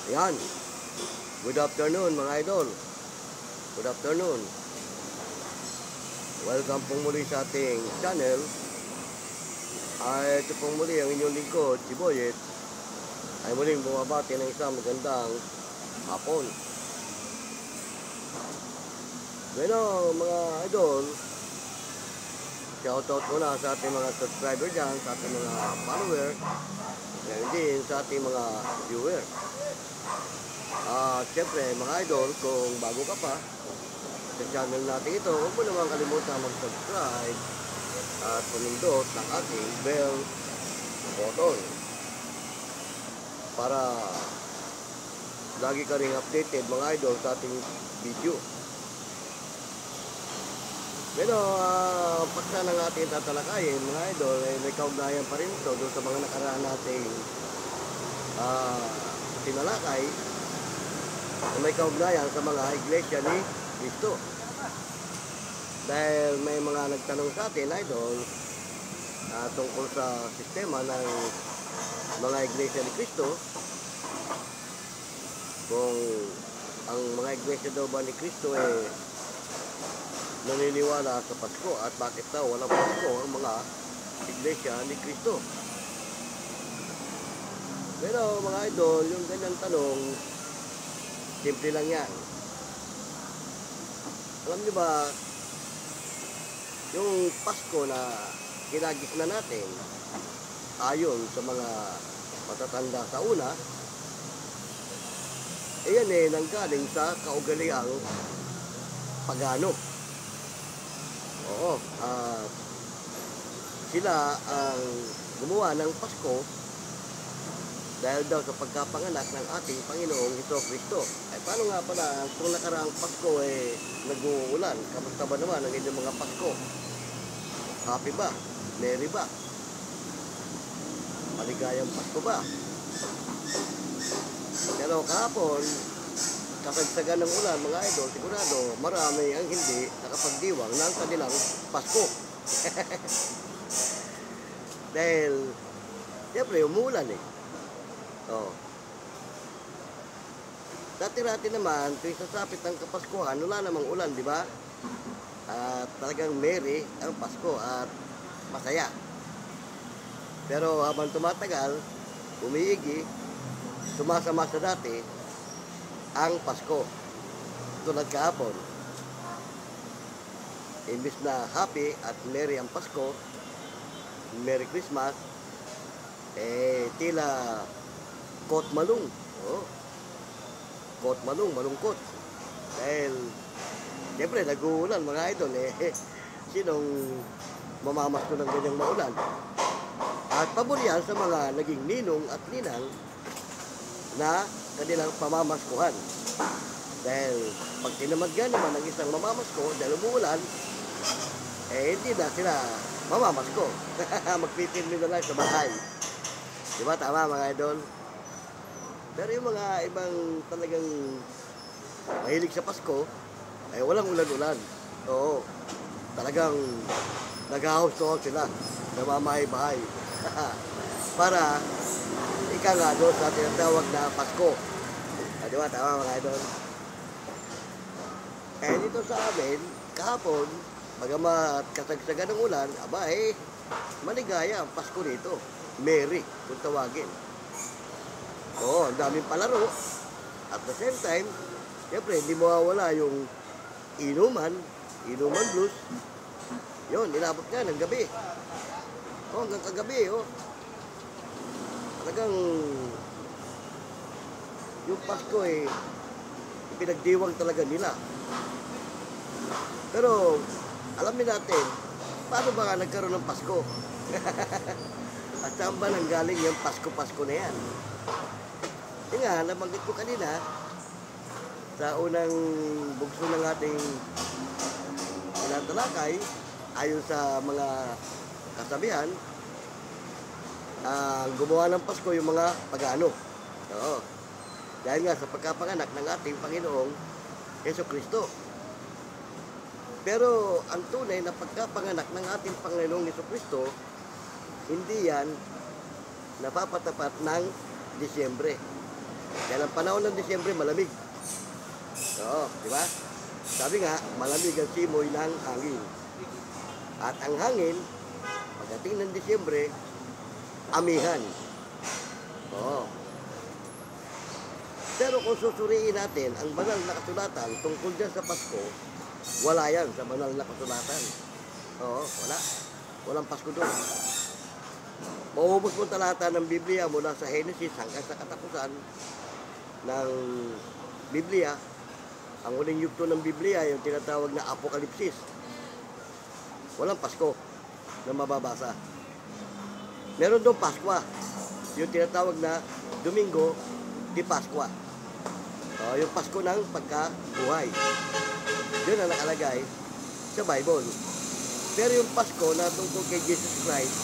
Ayan. Good afternoon mga idol. Good afternoon. Welcome pong muli sa ating channel. Ito pong muli ang inyong lingkod, si Boyet. Ay muling bumabati ng isang magandang hapon. Bueno mga idol, shoutout muna sa ating mga subscriber dyan, sa ating mga follower, ngayon din sa ating mga viewer. Siyempre mga idol, kung bago ka pa sa channel natin ito, huwag mo naman kalimutan mag-subscribe at pumindot ng ating bell button para lagi ka ring updated mga idol sa ating video. Pero pagka ng ating tatalakayin mga idol, may kaugnayan pa rin ito doon sa mga nakaraan nating tinalakay, may kaugnayan sa mga iglesia ni Cristo. Dahil may mga nagtanong sa atin idol tungkol sa sistema ng mga iglesia ni Cristo, kung ang mga iglesia daw ba ni Cristo naniniwala sa Pasko at bakit daw walang Pasko ang mga iglesia ni Cristo. Pero mga idol, yung ganyang tanong, simple lang yan. Alam niyo ba, yung Pasko na kinagis na natin, ayon sa mga matatanda sa una, yan nanggaling sa kaugaliang pagano. Oo, sila ang gumawa ng Pasko dahil daw sa pagkapanganak ng ating Panginoong Jesucristo. Ay paano nga pala kung nakaraang Pasko nag-uulan? Kamusta ba naman ang inyong mga Pasko? Happy ba? Merry ba? Maligayang Pasko ba? Pero kahapon, kasagsagan ng ulan mga idol, sigurado marami ang hindi nakapagdiwang ng kanilang Pasko. Dahil siyempre umuulan Oh. Dati-dati naman, tuwing sasapit ng Kapaskuhan, wala namang ulan, di ba? At talagang merry ang Pasko at masaya. Pero habang tumatagal, umiigi, sumasama sa dati ang Pasko. Tulad kahapon, imbis na happy at merry ang Pasko, Merry Christmas, tila kot malung. Kot malung, malungkot. Dahil siyempre nag-uulan mga idol sinong mamamasko ng ganyang maulan? At pabor yan sa mga naging ninong at ninang na kanilang pamamaskuhan. Dahil pag tinamadgan naman ng isang mamamasko dahil umuulan, hindi na sila mamamasko. Magpipilmi na lang sa bahay. Diba tama mga idol? Pero yung mga ibang talagang mahilig sa Pasko, ay walang ulan-ulan. Oo, talagang nag-house-to-house sila, namamahay-bahay. Para ika nga doon sa tinatawag na Pasko. Diba tama mga idol? Dito sa amin, kahapon, bagamat kasagsagan ng ulan, maligaya ang Pasko nito. Merry, kung tawagin. Oo, ang daming palaro. At the same time, siyempre, hindi mawawala yung inuman blues. Yun, inabot nga ng gabi. Hanggang kagabi, Talagang, yung Pasko ipinagdiwang talaga nila. Pero, alamin natin, paano ba nagkaroon ng Pasko? At saan ba nanggaling yung Pasko-Pasko na yan? Yung nga, nabanggit ko kanina, sa unang bugso ng ating tinatalakay, ayon sa mga kasabihan, gumawa ng Pasko yung mga pagano. Oo. Dahil nga sa pagkapanganak ng ating Panginoong Jesucristo. Pero ang tunay na pagkapanganak ng ating Panginoong Jesucristo, hindi yan napapatapat ng Disyembre. Dahil ang panahon ng Disyembre malamig. Oo, di ba? Sabi nga, malamig ang simoy ng hangin. At ang hangin, pagdating ng Disyembre, amihan. Oo. Pero kung susuriin natin ang banal na kasulatan tungkol dyan sa Pasko, wala yan sa banal na kasulatan. Oo, wala. Walang Pasko doon. Maubos mo talata ng Biblia mula sa Genesis hanggang sa katapusan ng Biblia. Ang huling yugto ng Biblia, yung tinatawag na Apokalipsis. Walang Pasko na mababasa. Meron doon Paskwa, yung tinatawag na Domingo di Pascua. Yung Pasko ng pagkabuhay. Yun ang nakalagay sa Bible. Pero yung Pasko na tungkol kay Jesus Christ,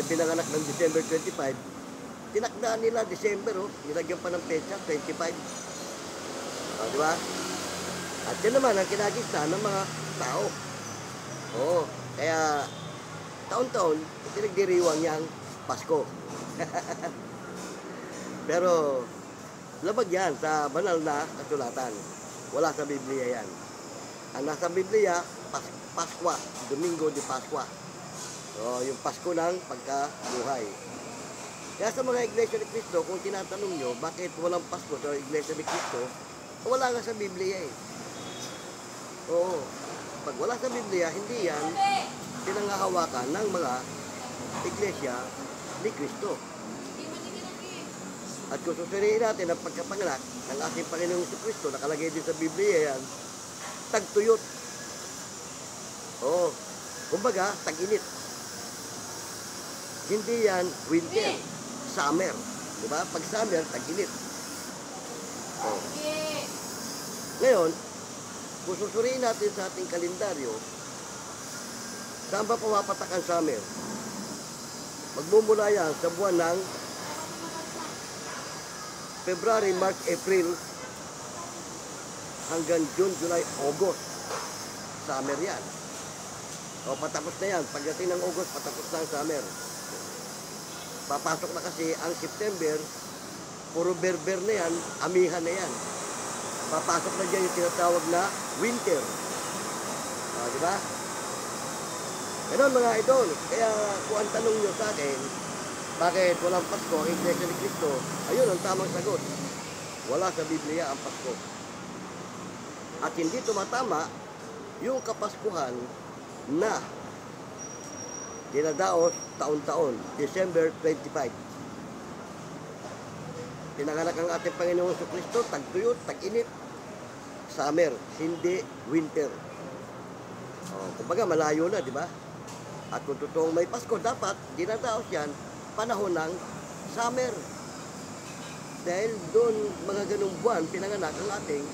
pinanganak ng December 25, tinakdaan nila December, nilagyan pa ng petsa, 25. Di ba? At yan naman ang kinagisa ng mga tao. Kaya taon-taon, pinagdiriwang niyang Pasko. Pero labag yan sa banal na kasulatan. Wala sa Biblia yan. Ang nasa Biblia, Paskwa, Domingo de Pascua. Yung Pasko ng pagkabuhay. Kaya sa mga Iglesia ni Cristo, kung tinatanong nyo, bakit walang Pasko sa Iglesia ni Cristo, wala nga sa Biblia eh. Pag wala sa Biblia, hindi yan pinangahawakan ng mga Iglesia ni Cristo. At kung susuriin natin ang pagkapanganak ng ating Panginoong Kristo, nakalagay din sa Biblia yan, tagtuyot. Kumbaga, tag-init. Hindi yan winter, summer. Diba? Pag summer, tag-init. Ngayon, kung susuriin natin sa ating kalendaryo, saan ba pumapatak ang summer? Magmumula yan sa buwan ng February, March, April hanggang June, July, August. Summer yan. Patapos na yan. Pagdating ng August, patapos na ang summer. Papasok na kasi ang September, puro berber na yan, amihan na yan. Papasok na dyan yung tinatawag na winter. Di ba? Ganon mga idol. Kaya kung ang tanong nyo sa akin, bakit walang Pasko ang Iglesia ni Cristo? Ayun ang tamang sagot. Wala sa Biblia ang Pasko. At hindi tumatama yung Kapaskuhan na dinadaos taon-taon, December 25. Pinanganak ang ating Panginoong Kristo, tagtuyot, tag-init, summer, hindi winter. Kumbaga malayo na, di ba? At kung totoong may Pasko, dapat dinadaos yan panahon ng summer. Dahil doon mga ganung buwan pinanganak ang ating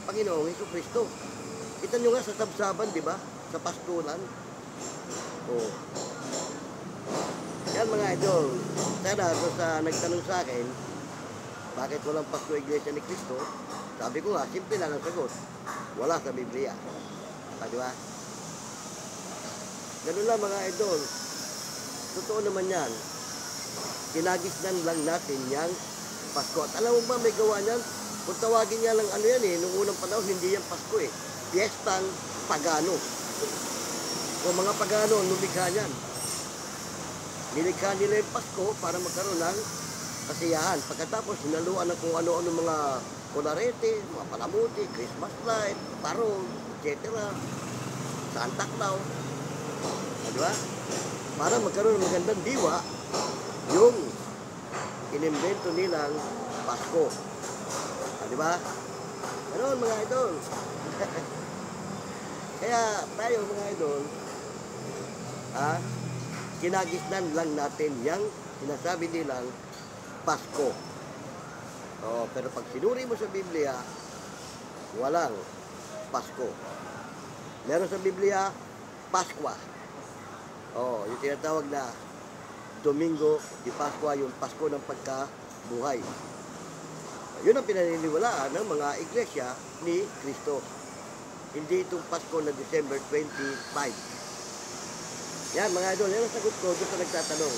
Panginoong Kristo. Kita nyo nga sa sabsaban, di ba? Sa pastulan. Yan mga idol. Sana sa nagtanong sa akin, bakit walang Pasko Iglesia ni Cristo? Sabi ko nga, simple lang ang sagot. Wala sa Biblia. Di ba? Ganun lang mga idol. Totoo naman yan. Kinagisnan lang natin yang Pasko. At alam mo ba, may gawa niyan? Kung tawagin niya lang ano yan nung unang panahon, hindi yan Pasko Piyestang Pagano. Kung mga Pagano, lumikha niyan. Nilikha nila yung Pasko para magkaroon ng kasiyahan. Pagkatapos, hinaluan ng kung ano-ano mga kolarete, mga palamuti, Christmas light, parol, etc. Santa Claus. Diba? Para magkaroon ng magandang diwa, yung inimbento nilang Pasko. Diba? Ano mga idol? Kaya tayo mga idol, kinagisnan lang natin yung sinasabi nilang Pasko. Pero pag sinuri mo sa Biblia, walang Pasko. Meron sa Biblia, Paskwa. Yung tinatawag na Domingo di Pascua, yung Pasko ng pagkabuhay. Yun ang pinaniniwalaan ng mga iglesia ni Cristo. Hindi itong Pasko na December 25. Yan mga idol, yan ang sagot ko doon sa nagtatanong.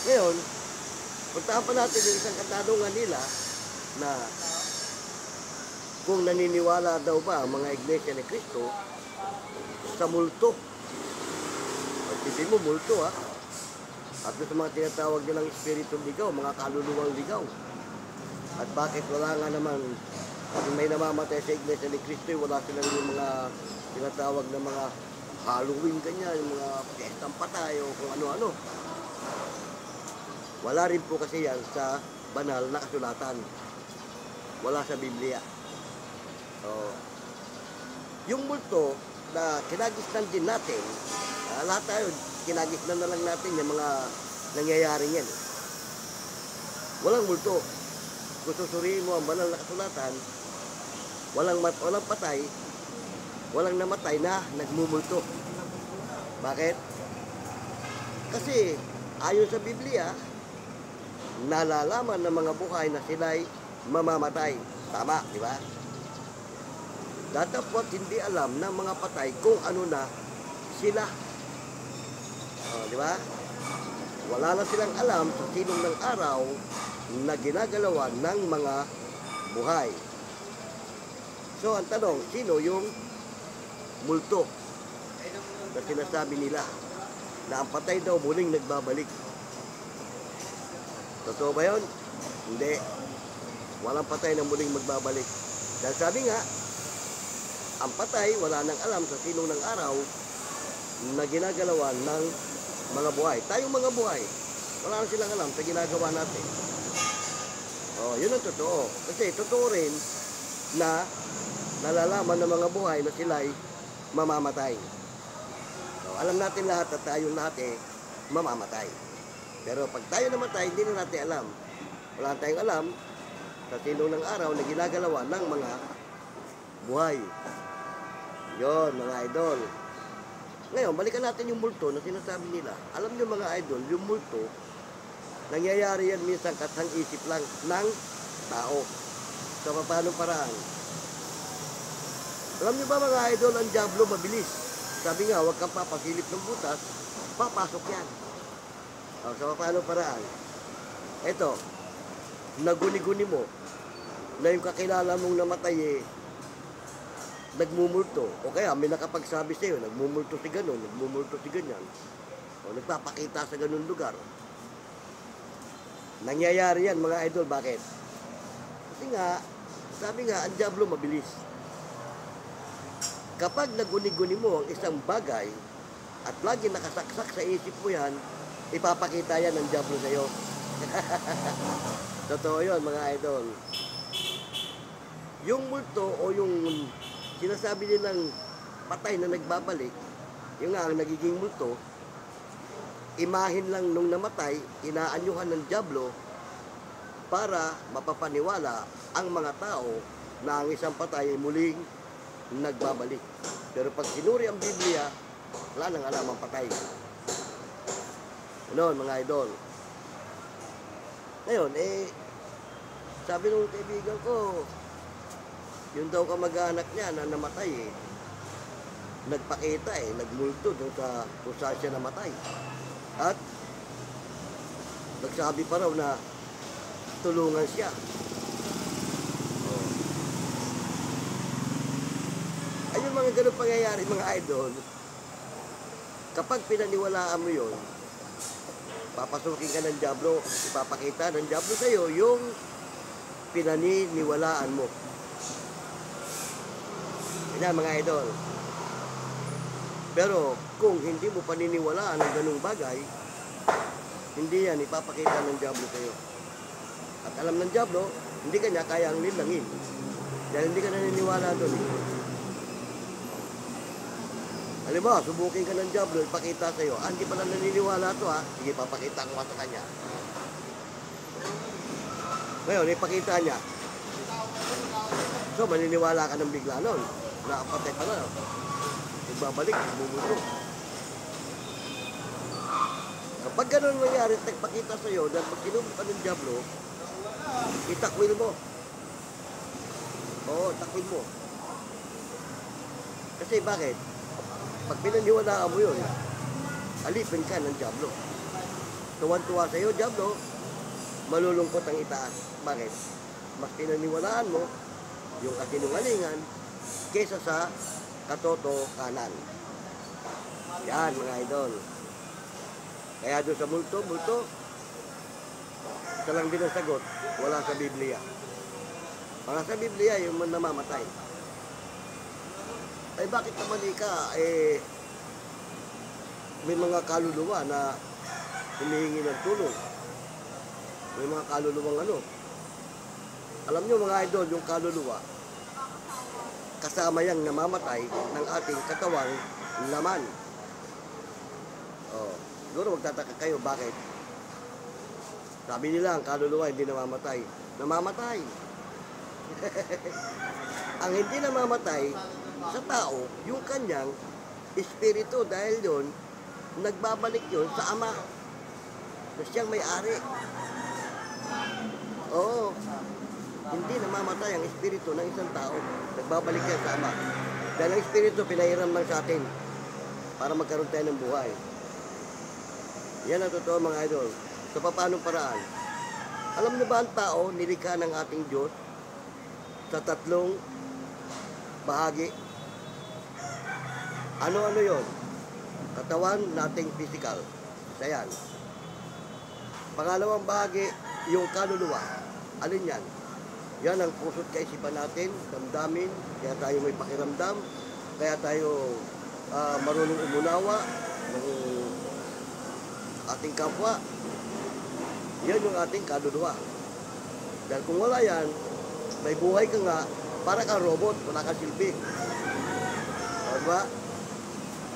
Ngayon, puntahan pa natin yung isang katanungan nila na kung naniniwala daw ba ang mga iglesia ni Cristo sa multo. Pagtipin mo, multo ha. At doon sa mga tinatawag nilang espiritong ligaw, mga kaluluwang ligaw. At bakit wala nga naman, kung may namamatay sa iglesia ni Cristo, wala silang yung mga tinatawag na mga Halloween ganyan, yung mga piyestang patay o kung ano-ano. Wala rin po kasi yan sa banal na kasulatan. Wala sa Biblia. So, yung multo na kinagisnan din natin, lahat tayo, kinagisnan na lang natin yung mga nangyayari yan. Walang multo. Kung susuriin mo ang banal na kasulatan, walang patay, walang namatay na nagmumulto. Bakit? Kasi ayon sa Biblia, nalalaman ng mga buhay na sila'y mamamatay. Tama, di ba? Datapot hindi alam ng mga patay kung ano na sila. Di ba? Wala na silang alam sa sinong ng araw na ginagalawan ng mga buhay. So, ang tanong, sino yung multo na sinasabi nila na ang patay daw muling nagbabalik? Totoo ba yun? Hindi. Walang patay na muling magbabalik. Dahil sabi nga, ang patay, wala nang alam sa sinong ng araw na ginagalawan ng mga buhay. Tayong mga buhay, wala na silang alam sa ginagawa natin. Yun ang totoo. Kasi totoo rin na nalalaman ng mga buhay na sila'y mamamatay. Alam natin lahat at tayong lahat mamamatay. Pero pag tayo namatay, hindi na natin alam. Wala tayong alam sa sinong ng araw na ginagalawan ng mga buhay. Yon, mga idol. Ngayon, balikan natin yung multo na sinasabi nila. Alam niyo mga idol, yung multo, nangyayari yan minsan kasang isip lang ng tao. So, paano paraan? Alam niyo ba mga idol, ang diablo mabilis. Sabi nga, huwag kang papasilip ng butas, papasok yan. So, paano paraan? Ito, naguni-guni mo na yung kakilala mong namatay nagmumulto. O kaya may nakapagsabi sa'yo, nagmumulto si ganun, nagmumulto si ganyan. O nagpapakita sa ganun lugar. Nangyayari yan mga idol, bakit? Kasi nga, sabi nga, ang diablo mabilis. Kapag naguni-guni mo ang isang bagay at lagi nakasaksak sa isip mo yan, ipapakita yan ng diablo sa'yo. Totoo yun mga idol. Yung multo o yung sinasabi nilang patay na nagbabalik, yung nga ang nagiging multo, imahin lang nung namatay, inaanyuhan ng diablo para mapapaniwala ang mga tao na ang isang patay ay muling nagbabalik. Pero pag sinuri ang Biblia, wala nang alam ang patay. Ano, mga idol. Ngayon, sabi nung kaibigan ko, yung daw kamag-anak niya na namatay nagpakita nagmulto doon sa kung saan siya namatay. At nagsabi pa raw na tulungan siya. Ayun mga ganun pangyayari mga idol. Kapag pinaniwalaan mo yun, papasukin ka ng diablo, ipapakita ng diablo sa'yo yung pinaniniwalaan mo. Yan mga idol. Pero kung hindi mo paniniwalaan ang ganung bagay, hindi yan ipapakita ng diablo sa'yo. At alam ng diablo, hindi ka niya kayang nilangin. Dahil hindi ka naniniwala doon. Halimbawa, subukin ka ng diablo, ipakita sa'yo. Hindi pa lang naniniwala to sige, papakita ko sa kanya. Ngayon, ipakita niya. So, maniniwala ka ng bigla nun. Nakapatay pa na. Nagbabalik, bumuto. Kapag ganun nangyari, nagpakita sa'yo, dahil pag kinuha ka ng diablo, itakwil mo. Oo, takwil mo. Kasi bakit? Pag pinaniwalaan mo yun, alipin ka ng diablo. Tuwan-tuwa sa'yo, diablo. malulungkot ang itaas. Bakit? Mas pinaniwalaan mo yung kasinungalingan kesa sa katotohanan. Yan mga idol. Kaya doon sa multo, isa lang din ang sagot, wala sa Biblia. Para sa Biblia, yung namamatay. Ay bakit naman may mga kaluluwa na humihingi ng tulong. May mga kaluluwang ano. Alam nyo mga idol, yung kaluluwa, kasama yang namamatay ng ating katawang laman. Oh, siguro magtataka kayo, bakit? Sabi nila, ang kaluluwa hindi namamatay. Namamatay. Ang hindi namamatay sa tao, yung kanyang espiritu, dahil yun, nagbabalik yun sa Ama na siyang may-ari. Oo. Hindi namamatay ang espiritu ng isang tao. Nagbabalik yan sa Ama. Dahil ang espiritu, pinahiram lang sa atin para magkaroon tayo ng buhay. Yan ang totoo mga idol. Sa paanong paraan? Alam niyo ba ang tao, nilikha ng ating Diyos sa 3 bahagi? Ano-ano yon? Katawan nating physical. Isa yan. Pangalawang bahagi, yung kaluluwa. Alin yan? Yan ang puso't kaisipan natin, damdamin, kaya tayo may pakiramdam, kaya tayo marunong umunawa ng ating kapwa. Yan yung ating kaluluwa. Dahil kung wala yan, may buhay ka nga, para kang robot, wala kang silbi. Diba?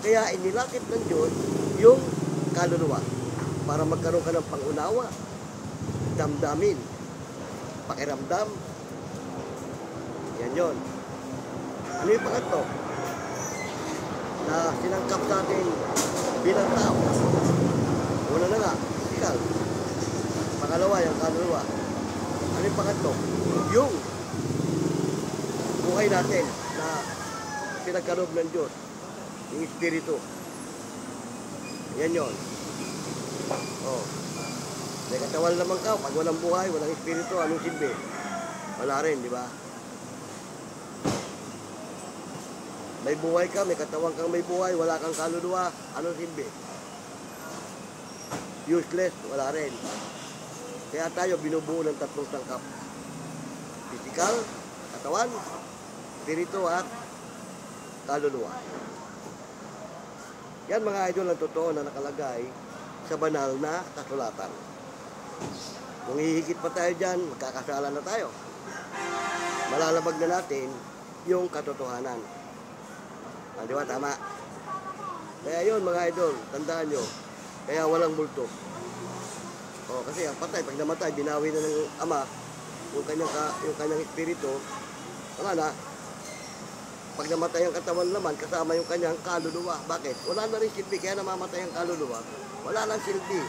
Kaya inilakip ng Diyos yung kaluluwa para magkaroon ka ng pangunawa, damdamin, pakiramdam. Yan yun. Ano yung pangatlo? Na sinangkap natin bilang tao. Una na nga, physical. Pangalawa, yung kaluluwa. Ano yung pangatlo? Yung buhay natin na pinagkaloob ng Diyos. Yung espiritu. Yan yun. Oh. May katawan naman ka, pag walang buhay, walang espiritu, anong silbi? Wala rin, di ba? May buhay ka, may katawan kang may buhay, wala kang kaluluwa, anong silbi? Useless, wala rin. Kaya tayo binubuo ng 3 sangkap. Physical, katawan, espiritu at kaluluwa. Yan mga idol ang totoo na nakalagay sa banal na kasulatan. Kung hihigit pa tayo dyan, magkakasala na tayo. Malalabag na natin yung katotohanan. Di ba? Tama. Kaya yun mga idol, tandaan nyo, kaya walang multo. Kasi ang patay, pag namatay, binawi na ng Ama yung kanyang espiritu. Wala na. Pag namatay ang katawan naman, kasama yung kanyang kaluluwa. Bakit? Wala na rin silbi, kaya namamatay ang kaluluwa. Wala lang silbi.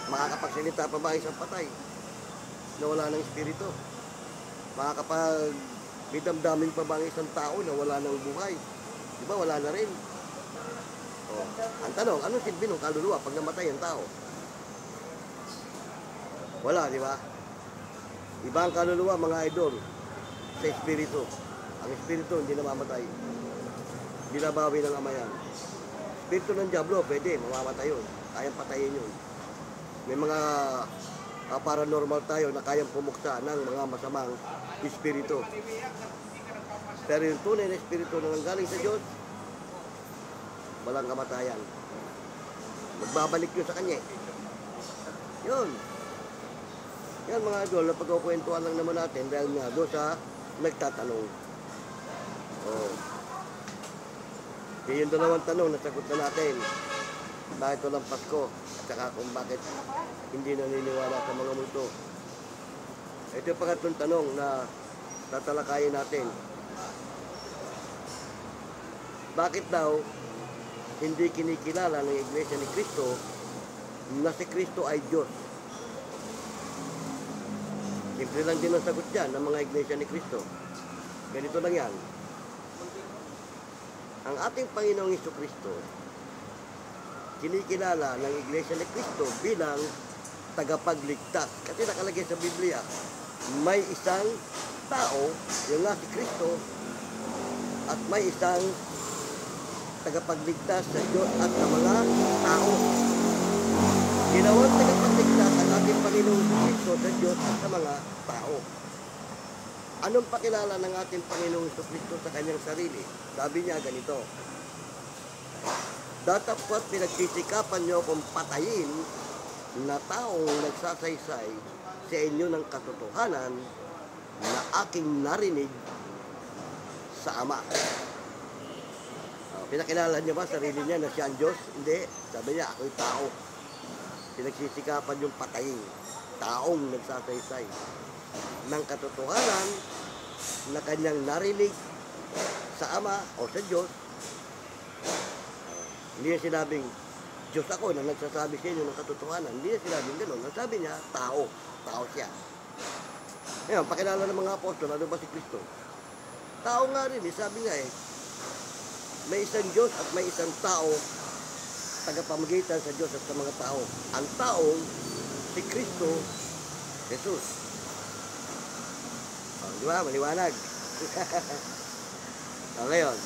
Makakapagsalita pa ba isang patay na wala ng espiritu? Makakapag-damdamin pa ba ang isang tao na wala ng buhay? Di ba? Wala na rin. Ang tanong, anong silbi ng kaluluwa pag namatay ang tao? Wala, di ba? Iba ang kaluluwa, mga idol, sa espiritu. Ang espiritu hindi namamatay. Binabawi ng Ama yan. Espiritu ng Diablo, pwede, mamamatay yun. Kayang patayin yun. May mga paranormal tayo na kayang pumuksa ng mga masamang espiritu. Pero yung tunay na espiritu na nanggaling sa Diyos, walang kamatayan. Magbabalik yun sa Kanya. Yun. Yan mga idol, napagkukwentuhan lang naman natin dahil nga doon sa nagtatanong. Yung 2 tanong nasagot na natin. Bakit walang Pasko? At saka kung bakit hindi naniniwala sa mga multo. Ito yung pangatlong tanong na tatalakayin natin. Bakit daw hindi kinikilala ng Iglesia ni Cristo na si Cristo ay Diyos? Simple lang din ang sagot dyan ng mga Iglesia ni Cristo. Ganito lang yan. Ang ating Panginoong Jesucristo, kinikilala ng Iglesia ni Cristo bilang tagapagligtas. Kasi nakalagay sa Biblia, may isang tao, yung nga si Kristo, at may isang tagapagligtas sa Diyos at sa mga tao. Ginawang tagapagligtas ang ating Panginoong Kristo sa Diyos at sa mga tao. Anong pakilala ng ating Panginoong Kristo sa kanyang sarili? Sabi niya ganito, datapwat pinagsisikapan niyo akong patayin na taong nagsasaysay sa inyo ng katotohanan na aking narinig sa Ama. Pinakilala niya ba sarili niya na siya ang Diyos? Hindi. Sabi niya, ako'y tao. Pinagsisikapan yung patayin. Taong nagsasaysay ng katotohanan na kanyang narinig sa Ama o sa Diyos. Hindi niya sinabing, Diyos ako na nagsasabi sa inyo ng katotohanan. Hindi niya sinabing gano'n. Ang sabi niya, tao. Tao siya. Ngayon, pakilala ng mga apostol, ano ba si Kristo? Tao nga rin, sabi nga may isang Diyos at may isang tao tagapamagitan sa Diyos at sa mga tao. Ang taong si Kristo Jesus. Di ba? Maliwanag. Ngayon,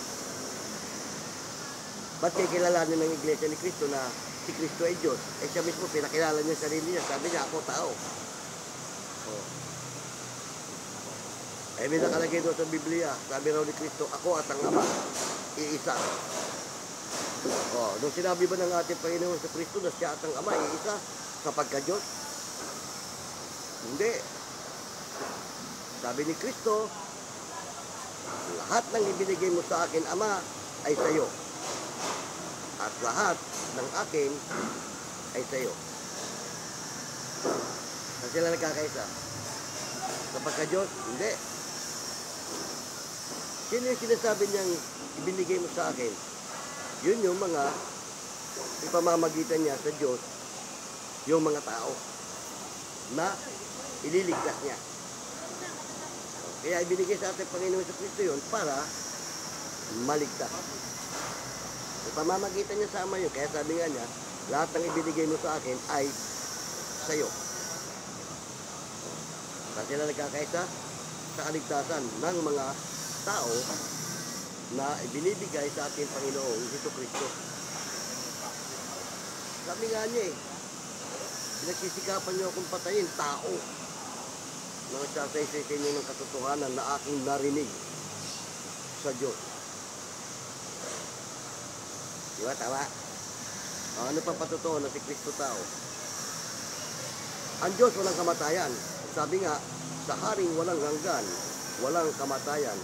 ba't kikilalanin ng Iglesia ni Kristo na si Kristo ay Diyos? Siya mismo, pinakilala niya sarili niya. Sabi niya, ako tao. May nakalagay doon sa Biblia. Sabi raw ni Kristo, ako at ang Ama, iisa. Nung sinabi ba ng ating Panginoon sa Kristo na siya at ang Ama, iisa, sa pagka-Diyos? Hindi. Sabi ni Kristo, lahat ng ibinigay mo sa akin, Ama, ay sa iyo. At lahat ng akin ay sa iyo. Saan sila nagkakaisa? Sa pagka-Diyos? Hindi. Sino yung sinasabi niyang ibinigay mo sa akin? Yun yung mga ipamamagitan niya sa Diyos, yung mga tao na ililigtas niya. Kaya ibinigay sa ating Panginoon sa Kristo yun para maligtas. Ipamamagitan niya sa Ama yun. Kaya sabi nga niya, lahat ng ibinigay mo sa akin ay sa iyo. Kasi sila nagkakaisa sa kaligtasan ng mga tao na ibinibigay sa ating Panginoong Jesucristo. Sabi nga niya pinagsisikapan niyo akong patayin, tao na nagsasaysay sa inyo ng katotohanan na aking narinig sa Diyos. Diba, tama? Ano pa patotoo na si Kristo tao? Ang Diyos walang kamatayan. Sabi nga, sa haring walang hanggan, walang kamatayan,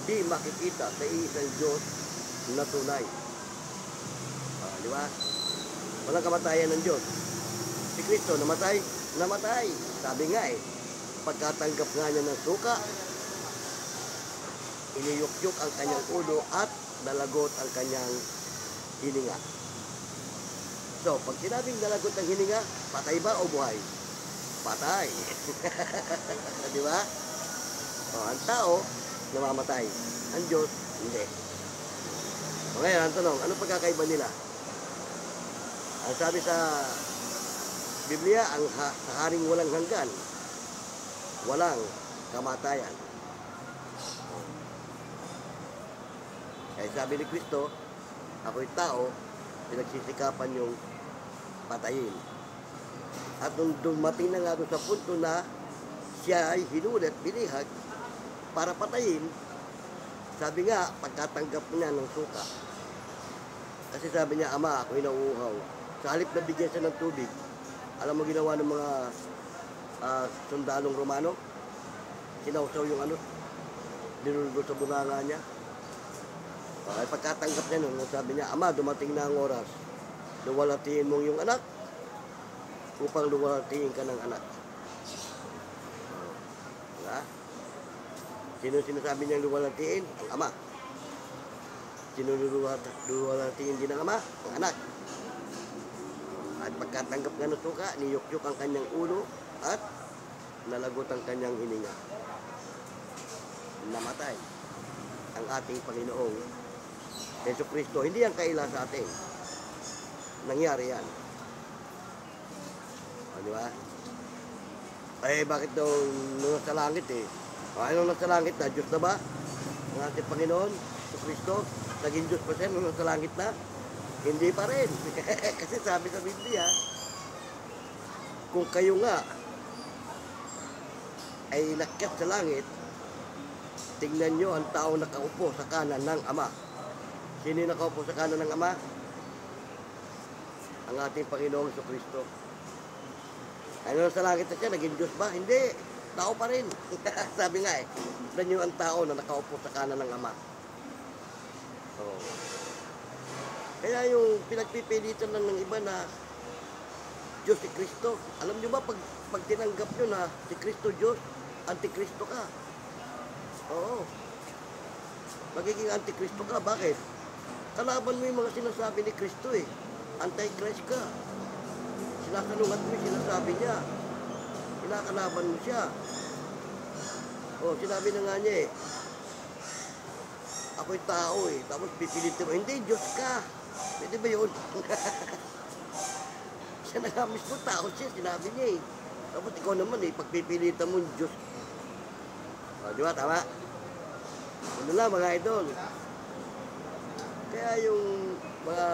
di makikita sa isang Diyos na tunay. Di ba? Walang kamatayan ng Diyos. Si Kristo namatay? Namatay. Sabi nga pagkatanggap nga niya ng suka, iniyukyuk ang kanyang ulo at nalagot ang kanyang hininga. So, pag sinabing nalagot ang hininga, patay ba o buhay? Patay. Di ba? Ang tao, namamatay. Ang Diyos, hindi. Ngayon, ang tanong, ano pagkakaiba nila? Ang sabi sa Biblia, ang sa haring walang hanggan, walang kamatayan. Kaya sabi ni Kristo, ako'y tao, pinagsisikapan yung patayin. At nung dumating na nga doon sa punto na siya ay hinulit, binihag, para patayin, sabi nga, pagkatanggap niya ng suka. Kasi sabi niya, Ama, ako'y nauuhaw. Sa halip na bigyan siya ng tubig, alam mo ginawa ng mga sundalong Romano? Sinawsaw yung dinulog sa bunganga niya. Ay pagkatanggap niya nun, sabi niya, Ama, dumating na ang oras. Luwalhatiin mong yung anak upang luwalhatiin ka ng anak. Diba? Sino sinasabi niyang luwalhatiin? Ang Ama. Sino luwalhatiin din ng Ama? Ang anak. At pagkatanggap nga ng suka, niyukyuk ang kanyang ulo at nalagot ang kanyang hininga. Namatay ang ating Panginoong Jesucristo. Hindi yan kaila sa atin. Nangyari yan. Di ba? Eh, bakit daw nung nasa langit eh? Nung nasa langit na, Diyos na ba? Ang ating Panginoon, sa Kristo, naging Diyos pa siya nung nasa langit na? Hindi pa rin. Kasi sabi sa Biblia, kung kayo nga ay inakyat sa langit, tingnan nyo ang tao nakaupo sa kanan ng Ama. Sino yung nakaupo sa kanan ng Ama? Ang ating Panginoong sa Kristo. Ano sa langit na siya, naging Diyos ba? Hindi. Tao pa rin. Sabi nga eh, tingnan nyo ang tao na nakaupo sa kanan ng Ama. Oh. Kaya yung pinagpipilitan lang ng iba na Diyos si Kristo. Alam nyo ba, pag tinanggap nyo na si Kristo Diyos, Antikristo ka. Oo. Magiging Antikristo ka. Bakit? Kalaban mo yung mga sinasabi ni Kristo eh. Antichrist ka. Sinasalungat mo yung sinasabi niya. Kinakalaban mo siya. Oh, sinabi na nga niya eh. Ako'y tao eh. Tapos pipilitin mo. Hindi, Diyos ka. Pwede ba yun? Siya na nga mismo tao siya. Sinabi niya eh. Tapos ikaw naman eh. Pagpipilitan mo Diyos. O, di ba? Tama? Ano lang mga idol. Kaya yung mga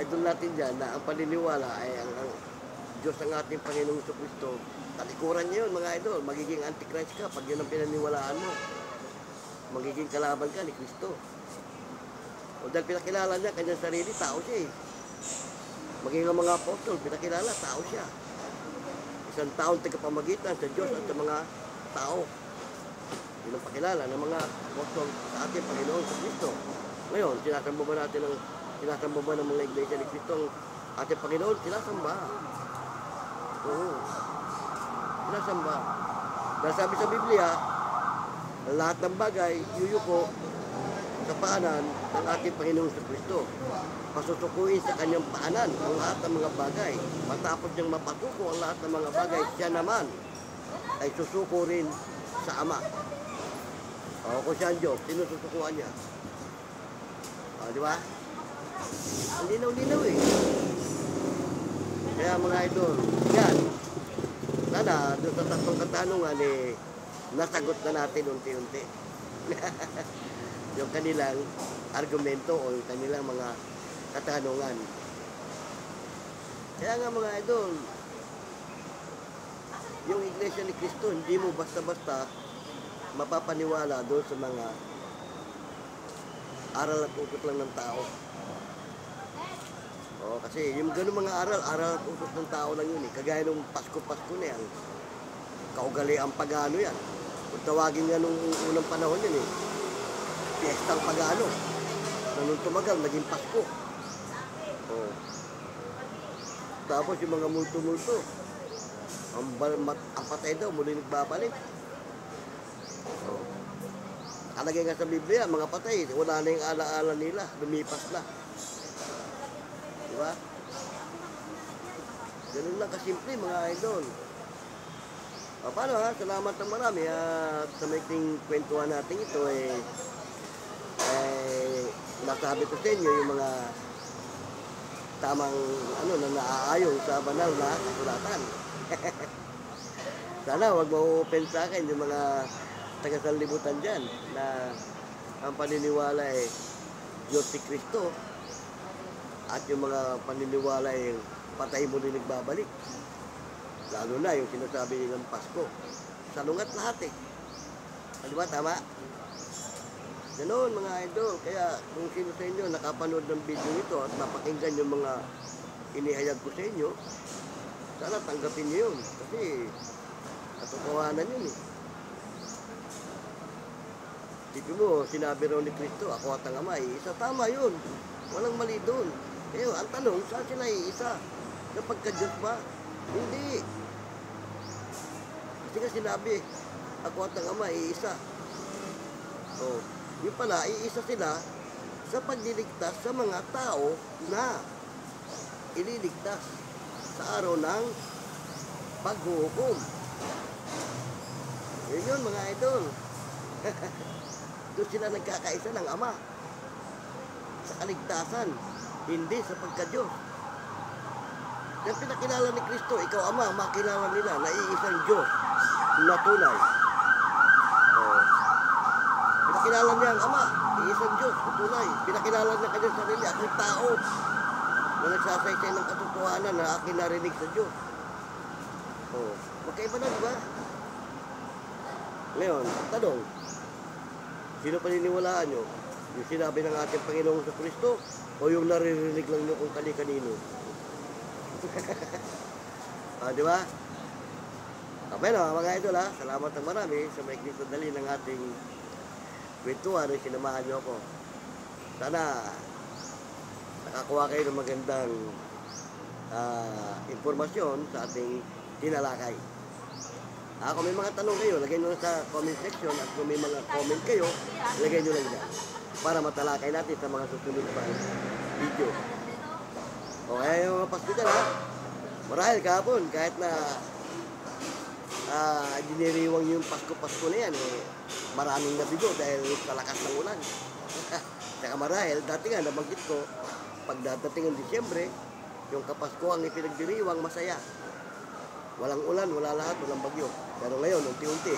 idol natin dyan na ang paniniwala ay ang Diyos ang ating Panginoong Kristo. Talikuran niya yun mga idol. Magiging Antichrist ka pag yun ang pinaniwalaan mo. Magiging kalaban ka ni Kristo. O dahil pinakilala niya kanyang sarili, tao siya eh. Maging ang mga apostol, pinakilala, tao siya. Isang taong tagapamagitan sa Diyos at sa mga tao. Yun ang pakilala ng mga apostol sa ating Panginoon sa Kristo. Ngayon, sinasamba ba ng mga iglesia ni Kristo ang ating Panginoon? Sinasamba. Oo. Sinasamba. Dahil sabi sa Biblia, lahat ng bagay, yuyuko sa paanan ng ating Panginoon sa Kristo. Pasusukuin sa kanyang paanan ang lahat ng mga bagay. Matapos niyang mapasuko ang lahat ng mga bagay, siya naman ay susuko rin sa Ama. O kung siya ang Diyos, sino susukuan niya? O, di ba? Ang linaw-linaw eh. Kaya mga idol, yan. Sana, doon sa tatlong katanungan eh, nasagot na natin unti-unti. Yung kanilang argumento o yung kanilang mga katanungan. Kaya nga mga idol, yung Iglesia ni Cristo, hindi mo basta-basta mapapaniwala doon sa mga aral at utos lang ng tao. O, kasi yung ganun mga aral at utos ng tao lang yun eh. Kagaya nung Pasko na yan. Kaugaliang pagano yan. Kung tawagin nga nung unang panahon yun eh. Piyestang pagano. Na nung tumagal, naging Pasko. O. Tapos yung mga multo-multo. Ang patay daw, muli nagbabalik. O. Alagay nga sa Biblia, mga patay, wala na yung ala-ala nila, lumipas na. Diba? Ganun lang kasimple mga idol. O, paano ha? Salamat ng marami at sa maikling kwentuhan natin ito nasabi ko sa inyo yung mga tamang na naaayon sa banal na kasulatan. Sana wag ma-open sa akin yung mga taga-sanlibutan dyan na ang paniniwala ay Diyos si Kristo at yung mga paniniwala ay patay mo rin nagbabalik. Lalo na yung sinasabi nilang Pasko. Salungat lahat eh. Di ba? Tama? Ganoon mga idol. Kaya kung sino sa inyo nakapanood ng video nito at napakinggan yung mga inihayag ko sa inyo, sana tanggapin niyo yun. Kasi katotohanan yun eh. Dito mo, sinabi raw ni Kristo, ako at ang Ama, isa. Tama yun. Walang mali doon. Kaya ang tanong, saan sila iisa? Na pagka-Diyos ba? Hindi. Kasi nga sinabi, ako at ang Ama, iisa. So, yun pala, iisa sila sa pagliligtas sa mga tao na ililigtas sa araw ng paghuhukom. Yun yun mga idol. Doon sila nagkakaisa ng Ama sa kaligtasan, hindi sa pagka-Diyos. Yung pinakilala ni Kristo, ikaw Ama, makilala nila na iisang Diyos na tunay. Oh. Pinakilala niya ang Ama, iisang Diyos na tunay. Pinakilala niya kanyang sarili, ako'y tao na nagsasaysay ng katotohanan na aking narinig sa Diyos. Oh. Magkaiba na, di ba? Ngayon, tanong, sino paniniwalaan nyo? Yung sinabi ng ating Panginoong sa Kristo o yung naririnig lang nyo kung kani-kanino? Di ba? Bueno, mga idol salamat ng marami sa maikling sandali ng ating kwentuhan ay sinamahan nyo ako. Sana nakakuha kayo ng magandang impormasyon sa ating tinalakay. Kung may mga tanong kayo, lagay nyo sa comment section at kung may mga comment kayo, lagay nyo lang dyan para matalakay natin sa mga susunod pa video. Okay, yung mga Pasko dyan marahil kahapon, kahit na diniriwang yung Pasko na yan, maraming nabigo dahil sa lakas ng ulan. Saka marahil, dati nga nabanggit ko, pag dadating ang Disyembre, yung Kapaskuhan ipinagdiriwang masaya. Walang ulan, wala lahat, walang bagyo. Pero ngayon, unti-unti,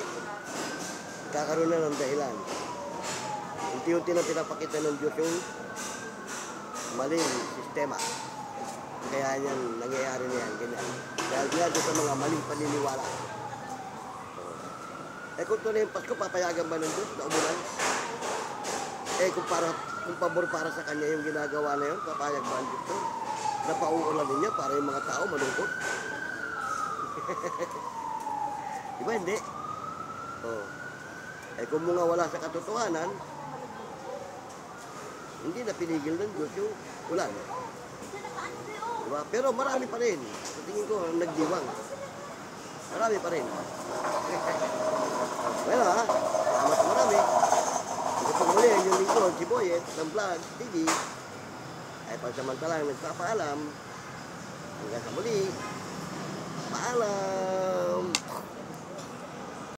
kakaroon na ng dahilan. Unti-unti na pinapakita ng Diyos yung maling sistema. Kaya yan, nangyayari na yan, ganyan. Dahil nga doon sa mga maling paniniwala. Kung tunay yung Pasko, papayagan ba ng Diyos na umulan? Kung pabor para sa Kanya yung ginagawa na yun, papayag ba ang Diyos doon? Napauulanin niya para yung mga tao malungkot. Diba hindi? Kung mga wala sa katotohanan, hindi na pinigil ng Diyos yung ulan. Diba? Pero marami pa rin. Sa tingin ko, nagdiwang. Marami pa rin. Well, salamat marami. Ito pong muli, yung lingkod, si Boyet, ng Vlog TV. Ay pansamantalang nagpapaalam. Hanggang sa muli. Paalam!